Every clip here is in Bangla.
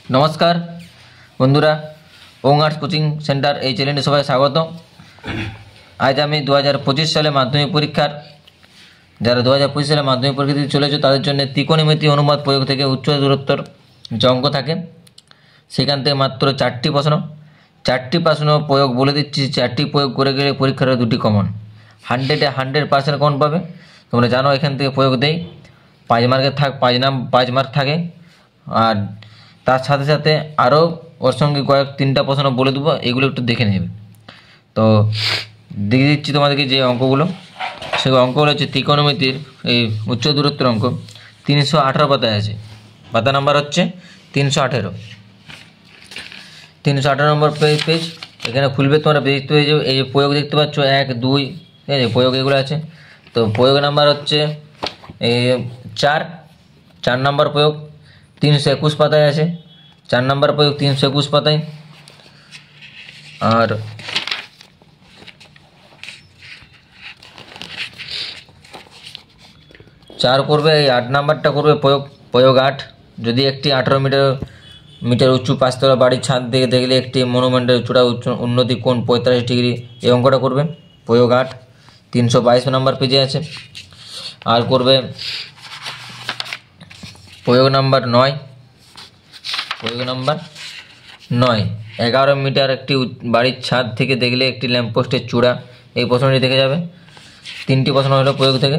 নমস্কার বন্ধুরা, ওং আর্টস কোচিং সেন্টার এই চ্যানেলে সবাই স্বাগত। আজ আমি 2025 সালে মাধ্যমিক পরীক্ষার যারা 2025 সালে মাধ্যমিক পরীক্ষা দিতে চলেছে তাদের জন্য ত্রিকোণমিতি অনুপাত প্রয়োগ থেকে উচ্চ দূরত্বর যে অঙ্ক থাকে সেখান থেকে মাত্র 4টি প্রশ্ন প্রয়োগ বলে দিচ্ছি। 4টি প্রয়োগ করে গেলে পরীক্ষার 2টি কমন, 100% কমন পাবে। তোমরা জানো এখান থেকে প্রয়োগ দেই 5 মার্কের 5 মার্ক থাকে, আর তার সাথে সাথে আরও ওর সঙ্গে কয়েক 3টা প্রশ্ন বলে দেবো, এগুলো একটু দেখে নেবে। তো দেখে দিচ্ছি তোমাদেরকে যে অঙ্কগুলো, সেই অঙ্কগুলো হচ্ছে ত্রিকোণমিতির এই উচ্চ দূরত্বের অঙ্ক। 318 পাতায় আছে, পাতা নাম্বার হচ্ছে 318 নম্বর পেজ। এখানে খুলবে, তোমরা দেখতে পেয়ে যাবে এই যে প্রয়োগ দেখতে পাচ্ছ 1, 2, ঠিক আছে, প্রয়োগ এগুলো আছে। তো প্রয়োগ নাম্বার হচ্ছে 4 নম্বর প্রয়োগ 321 পাতায় আছে। 4 নম্বর প্রয়োগ 321 পাতায়। আর চার করবে, এই 8 নাম্বারটা করবে প্রয়োগ 8। যদি একটি 18 মিটার উঁচু 5 তলা বাড়ির ছাদ থেকে দেখলে একটি মনুমেন্টের চূড়া উন্নতি কোণ 45 ডিগ্রি, এই অঙ্কটা করবে প্রয়োগ 8, 322 নম্বর পেজে আছে। আর করবে প্রয়োগ নাম্বার 9। 11 মিটার একটি বাড়ির ছাদ থেকে দেখলে একটি ল্যাম্পপোস্টের চূড়া, এই প্রশ্নটি দেখে যাবে। 3টি প্রশ্ন হলো প্রয়োগ থেকে।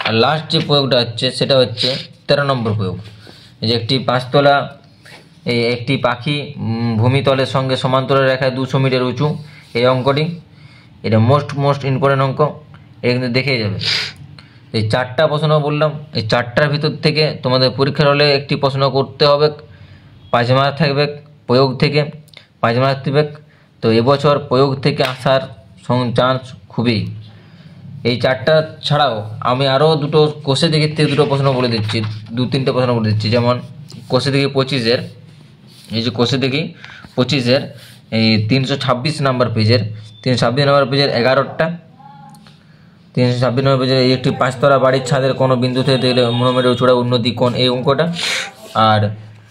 আর লাস্ট যে প্রয়োগটা হচ্ছে সেটা হচ্ছে 13 নম্বর প্রয়োগ। এই যে একটি 5 তলা একটি পাখি ভূমিতলের সঙ্গে সমান্তরাল রেখায় 200 মিটার উঁচু, এই অঙ্কটি এটা মোস্ট ইম্পর্টেন্ট অঙ্ক, এটা কিন্তু দেখেই যাবে। এই 4টা প্রশ্ন বললাম, এই 4টার ভিতর থেকে তোমাদের পরীক্ষার হলে একটি প্রশ্ন করতে হবে, 5 মার্ক থাকবে প্রয়োগ থেকে, 5 মার্ক থাকবে। তো এবছর প্রয়োগ থেকে আসার চান্স খুবই। এই 4টা ছাড়াও আমি আরও দুটো কোষে দিকে থেকে দুটো প্রশ্ন বলে দিচ্ছি, 2-3টে প্রশ্ন বলে দিচ্ছি। যেমন কোষে দিকে 25-এর, এই যে কোষে দিকে 25-এর এই 326 নম্বর পেজের 326 নম্বর পেজের 11টা, 326 নম্বর পেজের এই একটি 5 তলা বাড়ির ছাদের কোনো বিন্দু থেকে দেখলে মনুমেন্টের চূড়া উন্নতি কোণ, এই অঙ্কটা। আর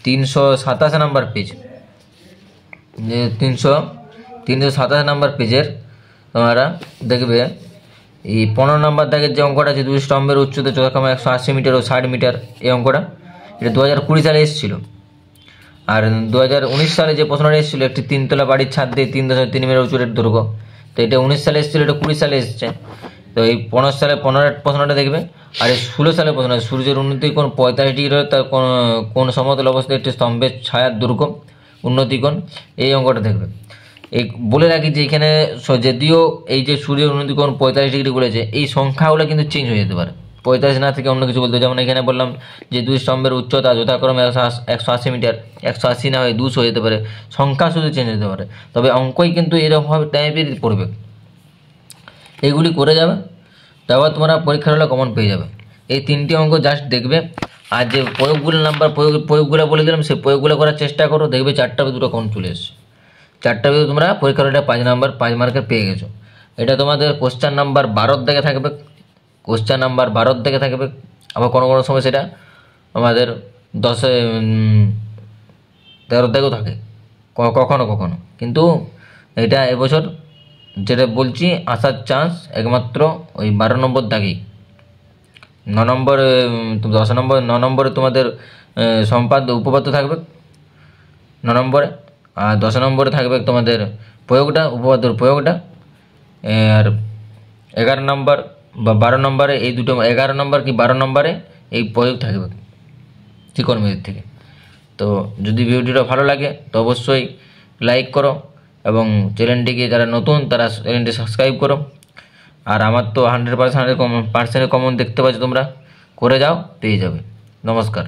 327 নম্বর পেজ, যে 327 নম্বর পেজের তোমরা দেখবে এই 15 নম্বর দাগের যে অঙ্কটা আছে, 2 স্তম্ভের উচ্চতা যথাক্রমে 180 মিটার ও 60 মিটার, এই অঙ্কটা। এটা 2020 সালে এসেছিল। আর 2019 সালে যে প্রশ্নটা এসেছিলো একটি 3 তলা বাড়ির ছাদ দিয়ে 3.3 মিটার উঁচুর দৈর্ঘ্য, তো এটা 19 সালে এসেছিলো, এটা 20 সালে এসেছে। তো এই 15 সালে 15 প্রশ্নটা দেখবে। আর এই 16 সালে প্রশ্ন, সূর্যের উন্নতি কোণ 45 ডিগ্রি হলে তার কোন সমতল অবস্থায় একটি স্তম্ভের ছায়ার দৈর্ঘ্য উন্নতি কোণ, এই অঙ্কটা দেখবে। এই বলে রাখি যে এখানে যদিও এই যে সূর্যের উন্নতি কোণ 45 ডিগ্রি বলেছে, এই সংখ্যাগুলো কিন্তু চেঞ্জ হয়ে যেতে পারে, 45 না থেকে অন্য কিছু বলতে। যেমন এখানে বললাম যে 2 স্তম্ভের উচ্চতা যথাক্রমে 180 মিটার, 180 না হয়ে 200 হয়ে যেতে পারে, সংখ্যা শুধু চেঞ্জ হতে পারে। তবে অঙ্কই কিন্তু এরকমভাবে টাইপেরই পড়বে, এইগুলি করে যাবে, তারপর তোমরা পরীক্ষার হলে কমন পেয়ে যাবে। এই 3টি অঙ্ক জাস্ট দেখবে। আর যে প্রয়োগগুলো বলে দিলাম, সেই প্রয়োগগুলো করার চেষ্টা করো, দেখবে 4টার ভিতরে কমন চলে এসছে। 4টার ভিতরে তোমরা পরীক্ষার হলে 5 মার্কের পেয়ে গেছো। এটা তোমাদের কোশ্চেন নাম্বার 12 দিকে থাকবে, আবার কোনো সময় সেটা আমাদের 13 দিকেও থাকে কখনো। কিন্তু এটা এবছর যেটা বলছি আসার চান্স একমাত্র ওই 12 নম্বর দাগেই। 9 নম্বরে তোমাদের উপপাদ্য থাকবে 9 নম্বরে, আর 10 নম্বরে থাকবে তোমাদের উপপাদ্যর প্রয়োগটা। আর 11 নম্বর বা 12 নম্বরে এই দুটো, 11 নম্বর কি 12 নম্বরে এই প্রয়োগ থাকবে ত্রিকোণমিতির থেকে। তো যদি ভিডিওটা ভালো লাগে তো অবশ্যই লাইক করো, এবং চ্যানেলটিকে যারা নতুন তারা চ্যানেলটি সাবস্ক্রাইব করো। আর আমার তো 100% কমন দেখতে পাচ্ছ তোমরা, করে যাও, পেয়ে যাবে। নমস্কার।